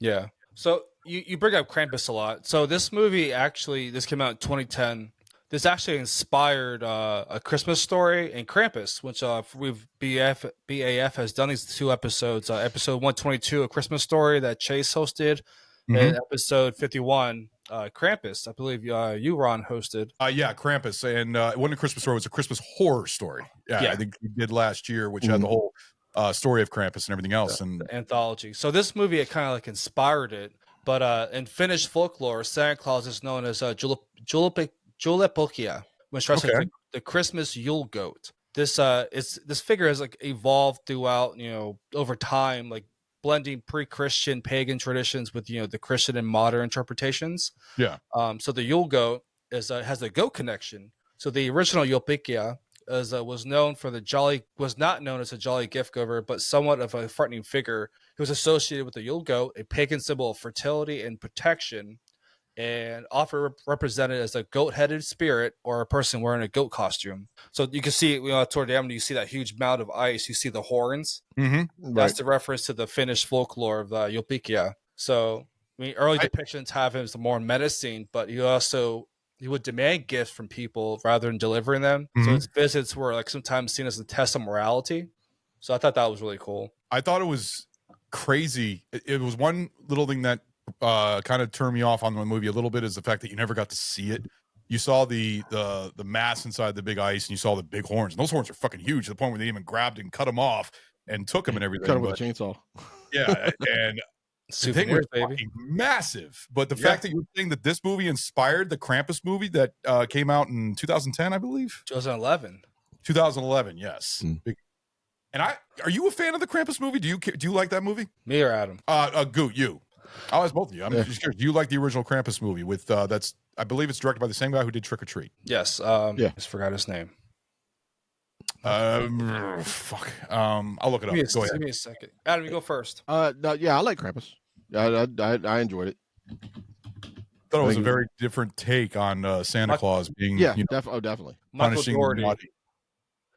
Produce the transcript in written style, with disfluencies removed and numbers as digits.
Yeah. So you bring up Krampus a lot. So this movie actually this came out in 2010. This actually inspired A Christmas Story and Krampus, which we've BAF has done these two episodes. Episode 122, A Christmas Story, that Chase hosted, Mhm. and episode 51, Krampus. I believe you Ron hosted. Yeah, Krampus, and it wasn't a Christmas story; it was a Christmas horror story. Yeah, I Yeah, think we did last year, which had the whole story of Krampus and everything else. And the anthology. So this movie it kind of like inspired it, but in Finnish folklore, Santa Claus is known as Julepokia, which translates okay, to the Christmas Yule goat. This figure has like evolved throughout over time, like blending pre-Christian pagan traditions with the Christian and modern interpretations. yeah, So the Yule goat has a goat connection. So the original Yulpikia was known for was not known as a jolly gift giver, but somewhat of a frightening figure. He was associated with the Yule goat, a pagan symbol of fertility and protection, and often represented as a goat-headed spirit or a person wearing a goat costume. So you can see, toward the end, you see that huge mound of ice. You see the horns. hmm That's Right. the reference to the Finnish folklore of the Yulpikia. So, I mean, early depictions have him as more menacing, but he would demand gifts from people rather than delivering them. So his visits were like sometimes seen as a test of morality. So I thought that was really cool. I thought it was crazy. It was one little thing that kind of turned me off on the movie a little bit is the fact that you never got to see it. You saw the mass inside the big ice, and you saw the big horns. And those horns are fucking huge to the point where they even grabbed and cut them off and took them and everything. Cut him with a chainsaw. Yeah, and the thing was fucking massive. But the fact that you're saying that this movie inspired the Krampus movie that came out in 2010, I believe, 2011. 2011, yes. And are you a fan of the Krampus movie? Do you like that movie? Me or Adam? Goot, you. I'll ask both of you. I'm just curious. Do you like the original Krampus movie with I believe it's directed by the same guy who did Trick or Treat? Yes. I just forgot his name. Fuck. I'll look it up. Go ahead. Give me a second. Adam, you go first. No, yeah, I like Krampus. I enjoyed it. Thought it was a very different take on Santa Claus being definitely. Michael punishing Dougherty. the naughty.